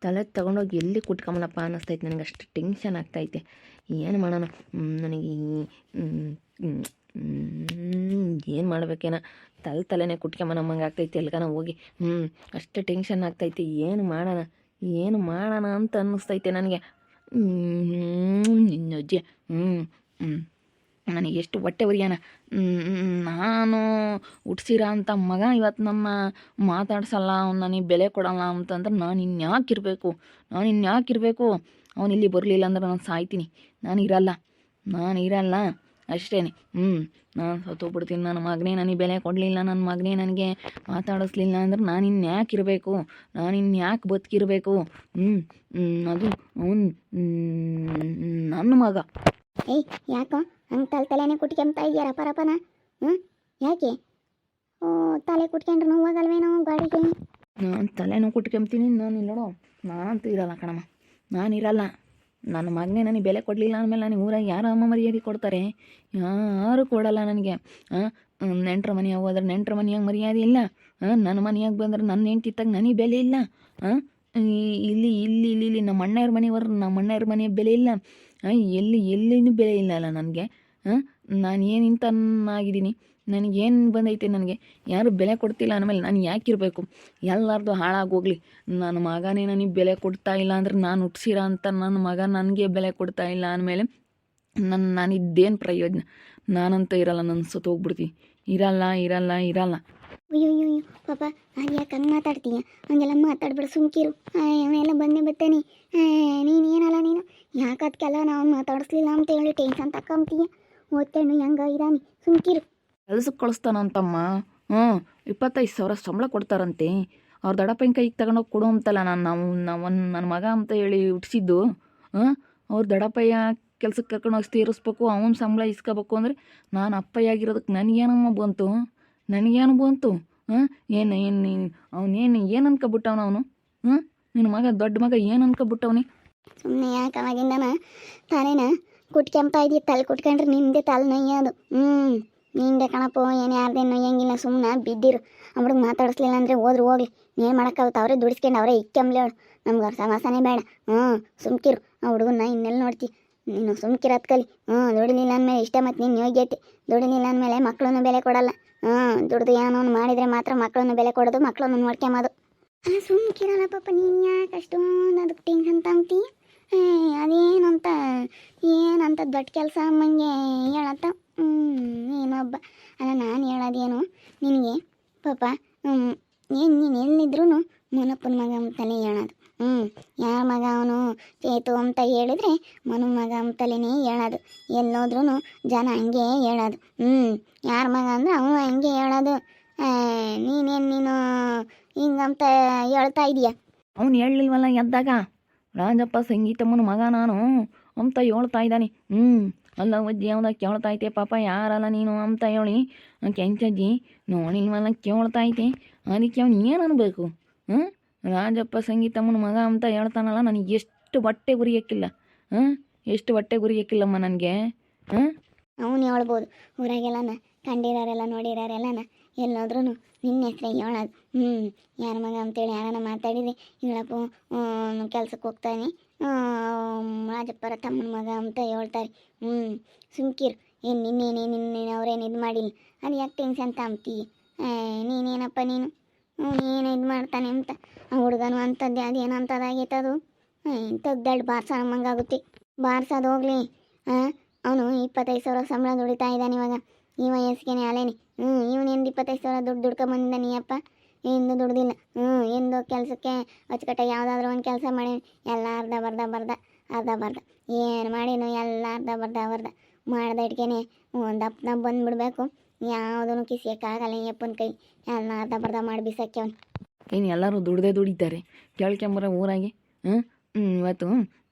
ತಲೆ ತೊಗೊಂಡೋಗಿ ಎಲ್ಲಿ ಕುಟ್ಕೊಂಬನಪ್ಪ ಅನ್ನಿಸ್ತೈತೆ ನನಗೆ. ಅಷ್ಟು ಟೆನ್ಷನ್ ಆಗ್ತೈತೆ. ಏನು ಮಾಡೋಣ ನನಗೆ ಏನು ಮಾಡ್ಬೇಕೇನ ತಲೆನೇ ಕುಟ್ಕೊಂಬನಮ್ಮಂಗೆ ಆಗ್ತೈತೆ ಎಲ್ಗಾನ ಹೋಗಿ. ಅಷ್ಟು ಟೆನ್ಷನ್ ಆಗ್ತೈತೆ. ಏನು ಮಾಡೋಣ ಅಂತ ಅನ್ನಿಸ್ತೈತೆ ನನಗೆ. ನಿನ್ನಜ್ಜಿ ನನಗೆ ಎಷ್ಟು ಹೊಟ್ಟೆ ಉರಿಯಾನ. ನಾನು ಹುಟ್ಸಿರೋ ಅಂಥ ಮಗ ಇವತ್ತು ನಮ್ಮ ಮಾತಾಡ್ಸಲ್ಲ, ಅವ್ನು ನನಗೆ ಬೆಲೆ ಕೊಡಲ್ಲ ಅಂತಂದ್ರೆ ನಾನು ಇನ್ಯಾಕಿರಬೇಕು. ಅವನು ಇಲ್ಲಿ ಬರಲಿಲ್ಲ ಅಂದ್ರೆ ನಾನು ಸಾಯ್ತೀನಿ. ನಾನು ಇರಲ್ಲ ಅಷ್ಟೇ. ನಾನು ಸತ್ತೋಗ್ಬಿಡ್ತೀನಿ. ನನ್ನ ಮಗನೇ ನನಗೆ ಬೆಲೆ ಕೊಡಲಿಲ್ಲ, ನನ್ನ ಮಗನೇ ನನಗೆ ಮಾತಾಡಿಸ್ಲಿಲ್ಲ ಅಂದ್ರೆ ನಾನು ಇನ್ಯಾಕಿರಬೇಕು, ನಾನು ಇನ್ಯಾಕೆ ಬದುಕಿರಬೇಕು. ಅದು ಅವನು ನನ್ನ ಮಗ. ಏಯ್ ಯಾಕೋ ಹಂಗೆ ತಲೆನೇ ಕುಟ್ಕೊಂತ ಇದೆಯಾ ರಪರಪನ? ಯಾಕೆ? ಓ, ತಲೆ ಕುಟ್ಕೊಂಡ್ರೆ ನೋವಾಗಲ್ವೇನೋ ಗಾಡಿಗೆ? ನಾನು ತಲೆನೂ ಕುಟ್ಕೊಂತೀನಿ. ನಾನು ಇಲ್ಲೋಡು, ನಾನಂತೂ ಇರಲ್ಲ ಕಣಮ್ಮ. ನಾನಿರಲ್ಲ. ನನ್ನ ಮಗನೇ ನನಗೆ ಬೆಲೆ ಕೊಡಲಿಲ್ಲ ಅಂದಮೇಲೆ ನನಗೆ ಊರಾಗ ಯಾರು ಅಮ್ಮ ಮರ್ಯಾದೆ ಕೊಡ್ತಾರೆ? ಯಾರು ಕೊಡಲ್ಲ ನನಗೆ. ನೆಂಟ್ರ ಮನೆಯಾಗ ಹೋದ್ರೆ ನೆಂಟ್ರ ಮನೆಯಾಗ ಮರ್ಯಾದೆ ಇಲ್ಲ. ನನ್ನ ಮನೆಯಾಗ ಬಂದ್ರೆ ನನ್ನ ಹೆಂಡ್ತಿತ್ತಾಗ ನನಗೆ ಬೆಲೆ ಇಲ್ಲ. ಇಲ್ಲಿ ನಮ್ಮ ಅಣ್ಣವ್ರ ಮನೆಯವ್ರು, ನಮ್ಮ ಅಣ್ಣವ್ರ ಮನೆ ಬೆಲೆ ಇಲ್ಲ. ಎಲ್ಲಿನೂ ಬೆಲೆ ಇಲ್ಲ ಅಲ್ಲ ನನಗೆ. ನಾನು ಏನು ಇಂತನಾಗಿದ್ದೀನಿ, ನನಗೇನು ಬಂದೈತೆ, ನನಗೆ ಯಾರು ಬೆಲೆ ಕೊಡ್ತಿಲ್ಲ ಅಂದಮೇಲೆ ನಾನು ಯಾಕಿರಬೇಕು? ಎಲ್ಲರದು ಹಾಳಾಗೋಗ್ಲಿ. ನನ್ನ ಮಗನೇ ನನಗೆ ಬೆಲೆ ಕೊಡ್ತಾ ಇಲ್ಲ ಅಂದ್ರೆ, ನಾನು ಹುಟ್ಸಿರೋ ಅಂತ ನನ್ನ ಮಗ ನನಗೆ ಬೆಲೆ ಕೊಡ್ತಾ ಇಲ್ಲ ಅಂದಮೇಲೆ ನಾನಿದ್ದೇನು ಪ್ರಯೋಜನ? ನಾನಂತೂ ಇರಲ್ಲ. ನಾನು ಸತ್ತೋಗ್ಬಿಡ್ತೀನಿ. ಇರಲ್ಲ. ಅಯ್ಯೋ ಪಾಪ, ಅದು ಯಾಕೆ ಹಂಗೆ ಮಾತಾಡ್ತೀಯ? ಹಂಗೆಲ್ಲ ಮಾತಾಡ್ಬೇಡ, ಸುಮ್ಕಿರು. ಅವನೆಲ್ಲ ಬಂದೇ ಬರ್ತೇನೆ. ನೀನು ಏನಲ್ಲ, ನೀನು ಯಾಕೆ ಅದಕ್ಕೆಲ್ಲ ನಾವು ಮಾತಾಡಿಸ್ಲಿಲ್ಲ ಅಂತ ಹೇಳಿ ಟೆನ್ಷನ್ ತಕೊಂತೀಯ? ಓದ್ತೇನು ಹೆಂಗ ಇರಾನಿ, ಸುಮ್ಕಿರು. ಕೆಲ್ಸಕ್ಕೆ ಕಳಿಸ್ತಾನಂತಮ್ಮ. 25,000 ಸಂಬಳ ಕೊಡ್ತಾರಂತೆ. ಅವ್ರ ದಡಪ್ಪನ ಕೈಗೆ ತಗೊಂಡೋಗಿ ಕೊಡು ಅಂತಲ್ಲ ನನ್ನ ಮಗ ಅಂತ ಹೇಳಿ ಹುಟ್ಟಿಸಿದ್ದು. ಅವ್ರ ದಡಪ್ಪಯ್ಯ ಕೆಲ್ಸಕ್ಕೆ ಕರ್ಕೊಂಡೋಗಿ ಸೇರಿಸ್ಬೇಕು, ಅವನ ಸಂಬಳ ಇಸ್ಕೋಬೇಕು ಅಂದರೆ ನಾನು ಅಪ್ಪಯ್ಯಾಗಿರೋದಕ್ಕೆ ನನಗೇನಮ್ಮ ಬಂತು? ಅವನೇನು ಅನ್ಕೊಬಿಟ್ಟವನು ಅವನು? ನಿನ್ನ ಮಗ ದೊಡ್ಡ ಮಗ ಏನು ಅನ್ಕೊಬಿಟ್ಟವನಿ? ಸುಮ್ಮನೆ ಯಾಕೆ ಅವಾಗಿಂದನ ತಾನೇನ ಕುಟ್ಕೊಂತ ಇದೀಯ? ತಲೆ ಕುಟ್ಕೊಂಡ್ರೆ ನಿಂದೆ ತಲೆ ನೊಯ್ಯೋದು. ನಿಂದೆ ಕಣಪ್ಪ, ಏನು ಯಾರ್ದೇನು ನೊಯ್ಯಂಗಿಲ್ಲ. ಸುಮ್ಮನೆ ಬಿದ್ದಿರು. ಅವ್ರಿಗೆ ಮಾತಾಡಿಸ್ಲಿಲ್ಲ ಅಂದರೆ ಹೋದ್ರು ಹೋಗ್ಲಿ, ಏನು ಮಾಡೋಕ್ಕಾಗುತ್ತೆ? ಅವರೇ ದುಡಿಸ್ಕೊಂಡು ಅವರೇ ಇಕ್ಕಂಬ್ಲಿ ಅವಳು. ನಮ್ಗೆ ಅವ್ರ ಸಮಾಸನೇ ಬೇಡ. ಸುಮ್ಕಿರು. ಆ ಹುಡುಗನ್ನ ಇನ್ನೆಲ್ಲ ನೋಡ್ತಿ? ನೀನು ಸುಮ್ಕಿರೋದು ಕಲಿ. ದುಡಿಲಿಲ್ಲ ಅಂದಮೇಲೆ ಇಷ್ಟ, ಮತ್ತು ನೀನು ಯೋಗ್ಯತೆ. ದುಡಿಲಿಲ್ಲ ಅಂದಮೇಲೆ ಮಕ್ಕಳನ್ನು ಬೆಲೆ ಕೊಡಲ್ಲ. ದುಡ್ದು ಏನೋ ಮಾಡಿದರೆ ಮಾತ್ರ ಮಕ್ಕಳನ್ನು ಬೆಲೆ ಕೊಡೋದು, ಮಕ್ಕಳನ್ನು ನೋಡ್ಕೊಂಬೋದು. ಅಲ್ಲ ಸುಮ್ಕಿರಲ್ಲ ಪಾಪ, ನೀನು ಯಾಕೆ ಅಷ್ಟೊಂದು ಅದಕ್ಕೆ ಟೆನ್ಷನ್ ತಗೊಂತೀ? ಅದೇನಂತ ದೊಡ್ಡ ಕೆಲಸ ಅಮ್ಮಂಗೆ ಹೇಳತ್ತ. ನೀನೊಬ್ಬ. ಅಲ್ಲ ನಾನು ಹೇಳೋದೇನು ನಿನಗೆ ಪಾಪ, ನೀನು ಎಲ್ಲಿದ್ರೂ ಮುನಪ್ಪನ ಮಗ ಅಂತಲೇ ಹೇಳೋದು. ಯಾರ ಮಗ ಅವನು ಚೇತು ಅಂತ ಹೇಳಿದರೆ ಮನು ಮಗ ಅಂತಲೇ ಹೇಳೋದು. ಎಲ್ಲೋದ್ರೂ ಜನ ಹಂಗೆ ಹೇಳೋದು. ಯಾರ ಮಗ ಅಂದ್ರೆ ಅವನು ಹಂಗೆ ಹೇಳೋದು. ನೀನು ಹಿಂಗಂತ ಹೇಳ್ತಾ ಇದೀಯ? ಅವನು ಹೇಳಲಿಲ್ವಲ್ಲ ಎದ್ದಾಗ, ರಾಜಪ್ಪ ಸಂಗೀತಮ್ಮನ ಮಗ ನಾನು ಅಂತ ಹೇಳ್ತಾ ಇದ್ದಾನೆ. ಅಲ್ಲ ಅಜ್ಜಿ ಅವನ ಕೇಳ್ತಾ ಐತೆ ಪಾಪ, ಯಾರಲ್ಲ ನೀನು ಅಂತ ಹೇಳಿ ಕೆಂಚಜ್ಜಿ ನೋಡಿಲ್ವಲ್ಲ ಕೇಳ್ತಾ ಐತೆ. ಅದಕ್ಕೆ ಅವ್ನು ಏನು ಅನ್ಬೇಕು? ರಾಜಪ್ಪ ಸಂಗೀತಮ್ಮನ ಮಗ ಅಂತ ಹೇಳ್ತಾನಲ್ಲ, ನನಗೆ ಎಷ್ಟು ಹೊಟ್ಟೆ ಗುರಿಯಕ್ಕಿಲ್ಲಮ್ಮ ನನಗೆ. ಅವನು ಹೇಳ್ಬೋದು, ಊರಾಗೆಲ್ಲನ ಕಂಡಿರೋರೆಲ್ಲ ನೋಡಿರೋರೆಲ್ಲನ ಎಲ್ಲೋದ್ರೂ ನಿನ್ನ ಹೆಸ್ರೇ ಹೇಳೋದು. ಯಾರ ಮಗ ಅಂತೇಳಿ ಯಾರನ್ನ ಮಾತಾಡಿದರೆ ಹೇಳಪ್ಪ ಕೆಲ್ಸಕ್ಕೆ ಹೋಗ್ತಾನೆ, ರಾಜಪ್ಪರ ತಮ್ಮನ ಮಗ ಅಂತ ಹೇಳ್ತಾರೆ. ಸುಮ್ಕಿರು. ಏನು ನಿನ್ನೆ ಅವ್ರೇನು ಇದು ಮಾಡಿಲ್ಲ, ಅದು ಯಾಕೆ ಟೆನ್ಷನ್ ತಗೊಂತೀಯ? ನೀನೇನಪ್ಪ ನೀನು ಇದು ಮಾಡ್ತಾನೆ ಅಂತ. ಆ ಹುಡುಗನು ಅಂಥದ್ದೇ ಅದೇನಂತದಾಗೈತೆ ಅದು. ತೆಗ್ದಳ್ಳಿ ಬಾರ್ಸೋಮ್ಮಂಗಾಗುತ್ತೆ. ಬಾರ್ಸೋದು ಹೋಗ್ಲಿ. ಅವನು 25,000 ಸಂಬಳ ದುಡಿತಾ ಇದ್ದಾನೆ ಇವಾಗ. ಈ ವಯಸ್ಸಿಗೆ ಅಲೇನೆ. ಇವನೇನು 25,000 ದುಡ್ಕೊಂಬಂದಿದ್ದಾನೆ ಅಪ್ಪ? ಎಂದು ದುಡ್ದಿಲ್ಲ. ಎಂದು ಕೆಲಸಕ್ಕೆ ಅಚ್ಚುಕಟ್ಟಾಗಿ ಯಾವುದಾದ್ರೂ ಒಂದು ಕೆಲಸ ಮಾಡಿ ಎಲ್ಲ ಅರ್ಧ ಬರ್ಧ ಏನು ಮಾಡೀನು ಎಲ್ಲ ಅರ್ಧ ಮಾಡ್ದೆ ಇಟ್ಕೇನೆ ಒಂದು ಅಪ್ಪನ ಬಂದುಬಿಡ್ಬೇಕು. ಯಾವುದೂ ಕಿಸಿಯೋಕ್ಕಾಗಲ್ಲ ಈ ಅಪ್ಪನ ಕೈ. ಎಲ್ಲ ಅರ್ಧ ಬರ್ಧ ಮಾಡಿ ಬಿಸಾಕ್ಯವನು. ಏನು ಎಲ್ಲರೂ ದುಡಿತಾರೆ ಕೇಳ್ಕೊಂಬರ ಊರಾಗೆ. ಇವತ್ತು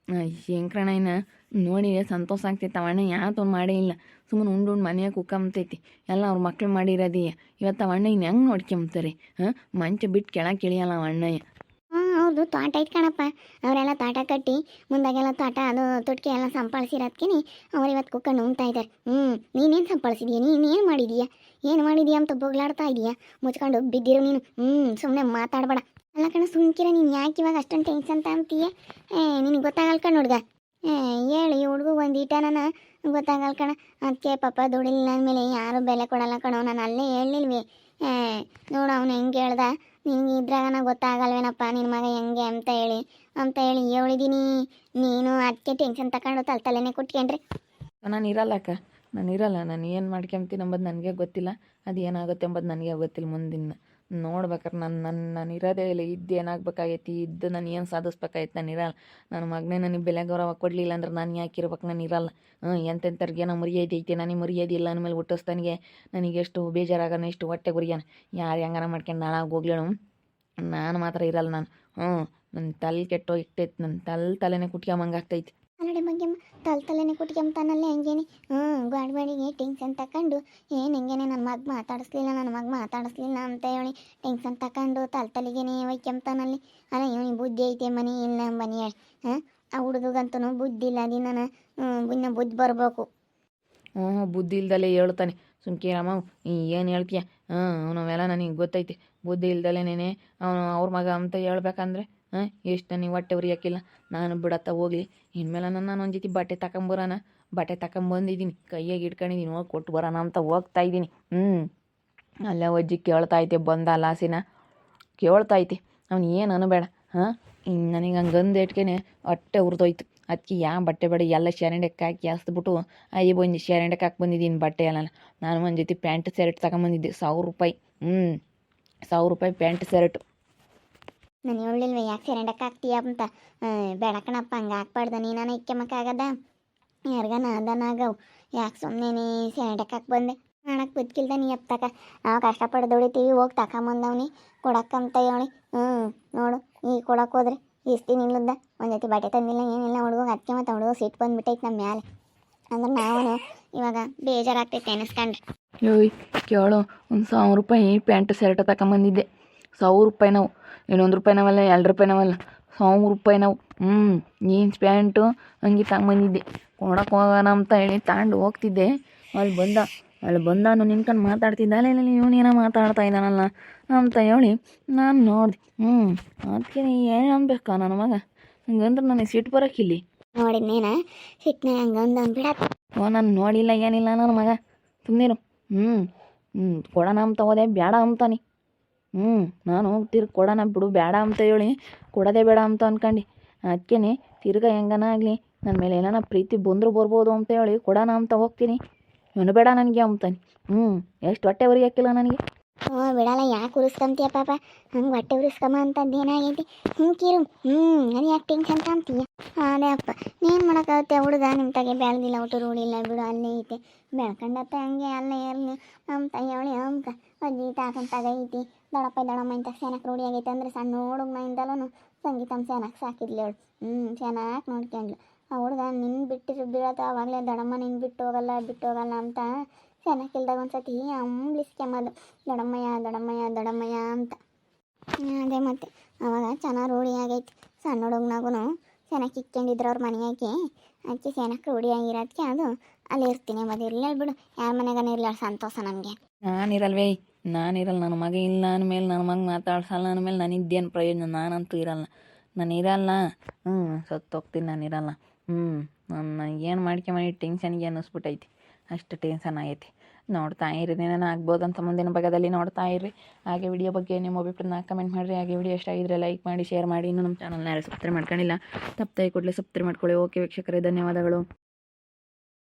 ಶಂಕರಣ್ಣನ ನೋಡಿದ್ರೆ ಸಂತೋಷ ಆಗ್ತೈತೆ. ಅವಣ್ಣ ಯಾವತ್ತೊಂದು ಮಾಡೇ ಇಲ್ಲ, ಸುಮ್ಮನೆ ಉಂಡು ಮನೆಯಾಗ ಕುಕ್ಕಂತೈತಿ. ಎಲ್ಲ ಅವ್ರ ಮಕ್ಳು ಮಾಡಿರೋದೇ. ಇವತ್ತು ಅವಣ್ಣ ಇನ್ನು ಹೆಂಗೆ ನೋಡ್ಕೊಂತಾರೆ? ಮಂಚ ಬಿಟ್ಟು ಕೆಳಗೆ ಇಳಿಯಲ್ಲ ಅವಣ್ಣಯ್ಯ. ಹೌದು, ತೋಟ ಐತೆ ಕಣಪ್ಪ. ಅವರೆಲ್ಲ ತೋಟ ಕಟ್ಟಿ ಮುಂದಾಗೆಲ್ಲ ತೋಟ ಅದು ತುಟ್ಕೆ ಎಲ್ಲ ಸಂಪಾಳಿಸಿರೋದಕ್ಕೆ ಅವ್ರು ಇವತ್ತು ಕುಕ್ಕಂಡು ಉಣ್ತಾ ಇದ್ದಾರೆ. ನೀನೇನು ಸಂಪಾಳಿಸಿದೀಯ? ನೀನೇನು ಮಾಡಿದೀಯ ಅಂತ ಬೊಗ್ಲಾಡ್ತಾ ಇದೀಯಾ? ಮುಚ್ಕೊಂಡು ಬಿದ್ದಿರು ನೀನು. ಸುಮ್ಮನೆ ಮಾತಾಡಬೇಡ. ಅಲ್ಲ ಕಣ ಸುಮ್ಕಿರ ನೀನು ಯಾಕೆ ಇವಾಗ ಅಷ್ಟೊಂದು ಟೆನ್ಷನ್ ತಗೊಂತೀಯ? ನಿನಗೆ ಗೊತ್ತಾಗಲ್ಲ ಕಣ ಹುಡ್ಗ. ಹೇಳಿ ಹುಡುಗ ಒಂದು ಈಟನ ಗೊತ್ತಾಗಲ್ಲ ಕಣ. ಅದಕ್ಕೆ ಪಾಪ ದುಡಿಲಿಲ್ಲ ಅಂದಮೇಲೆ ಯಾರು ಬೆಲೆ ಕೊಡಲ್ಲ ಕಣೋ. ನಾನು ಅಲ್ಲೇ ಹೇಳಿಲ್ವಿ. ನೋಡು ಅವ್ನು ಹೆಂಗೆ ಹೇಳ್ದ, ನಿನಗೆ ಇದ್ರಾಗನ ಗೊತ್ತಾಗಲ್ವೇನಪ್ಪ ನಿನ್ನ ಮಗ ಹೆಂಗೆ ಅಂತ ಹೇಳಿ ಹೇಳಿದ್ದೀನಿ. ನೀನು ಅದಕ್ಕೆ ಟೆನ್ಷನ್ ತಗೊಂಡು ತಲೆನೇ ಕುಟ್ಕೊಂಡ್ರಿ. ನಾನು ಇರಲ್ಲ ಅಕ್ಕ, ನಾನು ಇರಲ್ಲ. ನಾನು ಏನು ಮಾಡ್ಕೊಂತೀನಿ ಅಂಬೋದು ನನಗೆ ಗೊತ್ತಿಲ್ಲ. ಅದು ಏನಾಗುತ್ತೆ ಎಂಬುದು ನನಗೆ ಗೊತ್ತಿಲ್ಲ. ಮುಂದಿನ ನೋಡ್ಬೇಕಾರೆ ನಾನು ಇರೋದೇ ಇಲ್ಲ. ಇದ್ದು ಏನಾಗಬೇಕಾಗೈತಿ, ಇದ್ದು ನಾನು ಏನು ಸಾಧಿಸ್ಬೇಕಾಯ್ತು. ನಾನು ಇರಲ್ಲ. ನನ್ನ ಮಗನೇ ನನಗೆ ಬೆಲೆ ಗೌರವ ಕೊಡಲಿಲ್ಲ ಅಂದ್ರೆ ನಾನು ಯಾಕೆ ಇರ್ಬೇಕು? ನಾನು ಇರಲ್ಲ. ಎಂತೆಂಥವ್ರಿಗೆ ಏನೋ ಮರ್ಯಾದೆ ಐತೆ, ನನಗೆ ಮರ್ಯಾದೆ ಇಲ್ಲ ಅಂದಮೇಲೆ ಹುಟ್ಟಿಸ್ತಾನಿಗೆ ನನಗೆ ಎಷ್ಟು ಬೇಜಾರಾಗನ, ಎಷ್ಟು ಹೊಟ್ಟೆ ಗುರಿಯಾನ. ಯಾರು ಹೆಂಗಾರ ಮಾಡ್ಕೊಂಡು ನಾಳಾಗಿ ಹೋಗ್ಲೇನು, ನಾನು ಮಾತ್ರ ಇರಲ್ಲ. ನನ್ನ ತಲೆ ಕೆಟ್ಟೋಗಿಟ್ಟೈತೆ. ನನ್ನ ತಲೆನೇ ಕುಟ್ಕೊಂಬಂಗಾಗ್ತೈತಿ. ಅಲ್ಲಡೆ ಬಗ್ಗೆ ತಲೆನೇ ಕುಟ್ಕೊಂತಾನಲ್ಲೇ ಹಂಗೇನೆ. ಗಾಡ್ಬಾಡಿಗೆ ಟೆನ್ಷನ್ ತಗೊಂಡು ಹೆಂಗೇನೆ ನನ್ನ ಮಗ ಮಾತಾಡಿಸ್ಲಿಲ್ಲ ಅಂತ ಹೇಳಿ ಟೆನ್ಷನ್ ತಗೊಂಡು ತಲೆಗೇನೆ ಒಯ್ಕೊಂತಾನಲ್ಲಿ. ಅಲ್ಲ ಇವನಿಗೆ ಬುದ್ಧಿ ಐತೆ ಮನೆ ಇಲ್ಲ ಮನೆ ಹೇಳಿ. ಆ ಹುಡುಗಂತೂ ಬುದ್ಧಿ ಇಲ್ಲ. ದಿನ ಬುದ್ಧಿ ಬರಬೇಕು. ಬುದ್ಧಿ ಇಲ್ದಲೇ ಹೇಳ್ತಾನೆ. ಸುಮ್ಕೇರಮ್ಮ, ಏನು ಹೇಳ್ತೀಯ? ಅವನವೆಲ್ಲ ನನಗೆ ಗೊತ್ತೈತಿ. ಬುದ್ಧಿ ಇಲ್ದಲೇನೇ ಅವನು ಅವ್ರ ಮಗ ಅಂತ ಹೇಳ್ಬೇಕಂದ್ರೆ ಎಷ್ಟು ನನಗೆ ಹೊಟ್ಟೆ ಉರಿಯೋಕ್ಕಿಲ್ಲ. ನಾನು ಬಿಡತ್ತ ಹೋಗ್ಲಿ. ಇನ್ಮೇಲೆ ನಾನು ಒಂದು ಜೊತೆ ಬಟ್ಟೆ ತಗೊಂಬಂದಿದ್ದೀನಿ, ಕೈಯಾಗಿ ಇಟ್ಕೊಂಡಿದ್ದೀನಿ. ಹೋಗಿ ಕೊಟ್ಟು ಬರೋಣ ಅಂತ ಹೋಗ್ತಾ ಇದ್ದೀನಿ. ಅಲ್ಲೇ ಅಜ್ಜಿ ಕೇಳ್ತಾಯ್ತೆ, ಬಂದ ಲಾಸಿನ ಕೇಳ್ತಾಯ್ತೆ. ಅವ್ನು ಏನು ಅನ್ಬೇಡ. ನನಗೆ ಹಂಗಂದು ಇಟ್ಕೇನೆ ಹೊಟ್ಟೆ ಉರಿದೋಯ್ತು. ಅದಕ್ಕೆ ಬಟ್ಟೆ ಬೇಡ, ಎಲ್ಲ ಶರಣೆಕ್ಕೆ ಹಾಕಿ ಹಾಸ್ಬಿಟ್ಟು ಬಂದು ಶರಣೆಕ್ಕೆ ಹಾಕಿ ಬಂದಿದ್ದೀನಿ ಬಟ್ಟೆ ಎಲ್ಲ. ನಾನು ಒಂದು ಜೊತೆ ಪ್ಯಾಂಟ್ ಶರ್ಟ್ ತಗೊಂಬಂದಿದ್ದೆ, 1000 ರೂಪಾಯಿ. 1000 ರೂಪಾಯಿ ಪ್ಯಾಂಟ್ ಶರ್ಟ್. ನಾನು ಹೇಳಿಲ್ವ ಯಾಕೆ ಸೆರೆಂಡಕ್ಕೆ ಹಾಕ್ತೀಯ ಅಂತ? ಬೇಡ ಕಣಪ್ಪ, ಹಂಗೆ ಹಾಕ್ಬಾರ್ದು. ನೀನಾನ ಇಕ್ಕೆಮಕ್ಕಾಗದ ಯಾರಿಗಾನ ಅದನಾಗವು. ಯಾಕೆ ಸುಮ್ಮನೆ ನೀ ಸೆರೆಂಡಕ್ಕೆ ಹಾಕಿ ಬಂದೆ? ಮಾಡಕ್ಕೆ ಬದುಕಿಲ್ದ ನೀ ಎತ್ತಕ. ನಾವು ಕಷ್ಟಪಟ್ಟು ದುಡಿತೀವಿ, ಹೋಗಿ ತಗೊಂಬಂದವ್ನಿ ಕೊಡಕ್ಕಂತ ಹೇಳಿ. ನೋಡು ಈಗ ಕೊಡಕ್ಕೆ ಹೋದ್ರೆ ಇಸ್ತೀನಿ ಇಲ್ಲದ ಒಂದು ಜೊತೆ ಬಟ್ಟೆ ತಂದಿಲ್ಲ, ಏನಿಲ್ಲ. ಹುಡುಗ ಅದಕ್ಕೆ ಮತ್ತು ಹುಡುಗ ಸಿಟ್ಟು ಬಂದುಬಿಟ್ಟೈತೆ ನಮ್ಮ ಮೇಲೆ. ಅಂದ್ರೆ ನಾವು ಇವಾಗ ಬೇಜಾರಾಗ್ತೈತೆ ಎನಿಸ್ಕೊಂಡ್ರೆ. ಕೇಳು, ಒಂದು 1000 ರೂಪಾಯಿ ಪ್ಯಾಂಟ್ ಶರ್ಟ್ ತಗೊಂಬಂದಿದ್ದೆ. 1000 ರೂಪಾಯಿ ನಾವು, ಇನ್ನೊಂದು ರೂಪಾಯಿ ನಾವಲ್ಲ, 2 ರೂಪಾಯಿ ನಾವಲ್ಲ, 1000 ರೂಪಾಯಿ ನಾವು. ಜೀನ್ಸ್ ಪ್ಯಾಂಟು ಹಂಗೆ ತಗೊಂಬಂದಿದ್ದೆ. ಕೊಡಕ್ಕೆ ಹೋಗೋಣ ಅಂತ ಹೇಳಿ ತಗೊಂಡು ಹೋಗ್ತಿದ್ದೆ. ಅಲ್ಲಿ ಬಂದಾನು ನಿನ್ಕೊಂಡು ಮಾತಾಡ್ತಿದ್ದ. ಅಲ್ಲ ಇವನೇನೋ ಮಾತಾಡ್ತಾ ಇದ್ದಾನಲ್ಲ ಅಂತ ಹೇಳಿ ನಾನು ನೋಡಿದೆ. ಅದಕ್ಕೆ ಏನು ಅನ್ಬೇಕಾ ನನ್ನ ಮಗ? ಹಂಗಂದ್ರೆ ನನಗೆ ಸಿಟ್ಟು ಬರೋಕ್ಕಿಲ್ಲಿ. ನೋಡಿದ್ನೇನ ಸಿಟ್ಟನೆ ಹಂಗಂದು ಅಂದ್ಬಿಡಕ್ಕೆ. ನಾನು ನೋಡಿಲ್ಲ ಏನಿಲ್ಲ ನನ್ನ ಮಗ, ಸುಮ್ಮನಿರು. ಕೊಡೋಣ ಅಂತ ಹೋದೆ, ಬೇಡ ಅಂತಾನೆ. ನಾನು ಕೊಡೋಣ ಬಿಡು ಬೇಡ ಅಂತ ಹೇಳಿ ಕೊಡೋದೇ ಬೇಡ ಅಂತ ಅನ್ಕೊಂಡು ಅದಕ್ಕೆ ತಿರ್ಗಾ ಹೆಂಗನ ಆಗಲಿ ನನ್ನ ಮೇಲೆ ಏನಾನ ಪ್ರೀತಿ ಬಂದರೂ ಬರ್ಬೋದು ಅಂತ ಹೇಳಿ ಕೊಡೋಣ ಅಂತ ಹೋಗ್ತೀನಿ. ಇವನು ಬೇಡ ನನಗೆ ಅಂತಾನೆ. ಎಷ್ಟು ಹೊಟ್ಟೆ ಉರಿ ಹಾಕಿಲ್ಲ ನನಗೆ. ಬಿಡಲ್ಲ, ಯಾಕೆ ಉರಿಸ್ಕೊಂತೀಯ ಪಾಪ? ಹಂಗೆ ಹೊಟ್ಟೆ ಉರಿಸ್ಕೊಂಬ ಅಂತದ್ದು ಏನಾಗೈತಿ? ಕಿರು ಅದು ಯಾಕೆ ಟೆನ್ಷನ್ ಕಾಣ್ತೀಯ? ಅದೇ ಅಪ್ಪ, ಏನು ಮಾಡೋಕ್ಕಾಗುತ್ತೆ? ಹುಡುಗ ನಿಮ್ಮ ತಗೆ ಬೆಳೆದಿಲ್ಲ, ಊಟ ರೂಢಿಲ್ಲ ಬಿಡು, ಅಲ್ಲೇ ಐತೆ ಬೆಳ್ಕೊಂಡತ್ತ ಹಂಗೆ ಅಲ್ಲೇ ಇರಲಿ ಅಂತ ಹೇಳಿ ಅಂತ ಅಜ್ಜಿ ತಾಕಂತಾಗ ಐತಿ. ದೊಡ್ಡಮ್ಮ ಇಂತ ಚೆನ್ನಾಗಿ ರೂಢಿ ಆಗೈತೆ ಅಂದರೆ ಸಣ್ಣ ಹುಡುಗನಿಂದಲೂ ಸಂಗೀತ ಚೆನ್ನಾಗಿ ಸಾಕಿದ್ಲು ಅವಳು. ಚೆನ್ನಾಗಿ ನೋಡ್ಕೊಂಡ್ಲು. ಆ ಹುಡುಗ ನಿನ್ನ ಬಿಟ್ಟಿರು ಬೀಳತ್ತ ಆವಾಗಲೇ ದೊಡ್ಡಮ್ಮ ನಿನ್ನ ಬಿಟ್ಟು ಹೋಗಲ್ಲ ಅಂತ ಚೆನ್ನಾಗಿಲ್ದಾಗ ಒಂದ್ಸತಿ ಅಂಬ್ಲಿಸ್ಕೊಂಬದು ದೊಡ್ಡಮ್ಮಯ್ಯ ಅಂತ. ಅದೇ ಮತ್ತೆ ಅವಾಗ ಚೆನ್ನಾಗಿ ರೂಢಿ ಆಗೈತಿ. ಸಣ್ಣ ಹುಡುಗನಾಗೂ ಚೆನ್ನಾಗಿ ಕಿತ್ಕೊಂಡಿದ್ರು ಅವ್ರ ಮನೆಯಾಗೆ. ಅದಕ್ಕೆ ಚೆನ್ನಾಗಿ ರೂಢಿ ಆಗಿರೋದಕ್ಕೆ ಅದು ಅಲ್ಲಿ ಇರ್ತೀನಿ. ಮತ್ತೆ ಇರಲಿಲ್ಲ ಬಿಡು, ಯಾರ ಮನೆಗಾನ ಇರಲಿಲ್ಲ, ಸಂತೋಷ ನನಗೆ. ನಾನಿರಲ್ಲ. ನನ್ನ ಮಗ ಇಲ್ಲ ಅಂದಮೇಲೆ, ನನ್ನ ಮಗ ಮಾತಾಡ್ಸಲ್ಲ ಅಂದಮೇಲೆ ನನಗಿದ್ದೇನು ಪ್ರಯೋಜನ? ನಾನಂತೂ ಇರಲ್ಲ. ಸತ್ತೋಗ್ತೀನಿ. ನಾನಿರಲ್ಲ. ನಾನು ಏನು ಮಾಡ್ಕೊಂಬನಿ ಟೆನ್ಷನ್ಗೆ ಅನ್ನಿಸ್ಬಿಟ್ಟೈತಿ. ಅಷ್ಟು ಟೆನ್ಷನ್ ಆಗೈತಿ. ನೋಡ್ತಾ ಇರಿ, ಏನೇನು ಆಗ್ಬೋದು ಅಂತ ಮುಂದಿನ ಭಾಗದಲ್ಲಿ ನೋಡ್ತಾ ಇರ್ರಿ. ಹಾಗೆ ವಿಡಿಯೋ ಬಗ್ಗೆ ನಿಮ್ಮ ಅಭಿಪ್ರಾಯನ ಕಮೆಂಟ್ ಮಾಡಿರಿ. ಹಾಗೆ ವಿಡಿಯೋ ಇಷ್ಟ ಆಗಿದ್ರೆ ಲೈಕ್ ಮಾಡಿ, ಶೇರ್ ಮಾಡಿ. ಇನ್ನೂ ನಮ್ಮ ಚಾನಲ್ನ ಯಾರು ಸಬ್ಸ್ಕ್ರೈಬ್ ಮಾಡ್ಕೊಂಡಿಲ್ಲ, ತಪ್ಪದೆ ಕೂಡಲೇ ಸಬ್ಸ್ಕ್ರೈಬ್ ಮಾಡ್ಕೊಳ್ಳಿ. ಓಕೆ ವೀಕ್ಷಕರೇ, ಧನ್ಯವಾದಗಳು.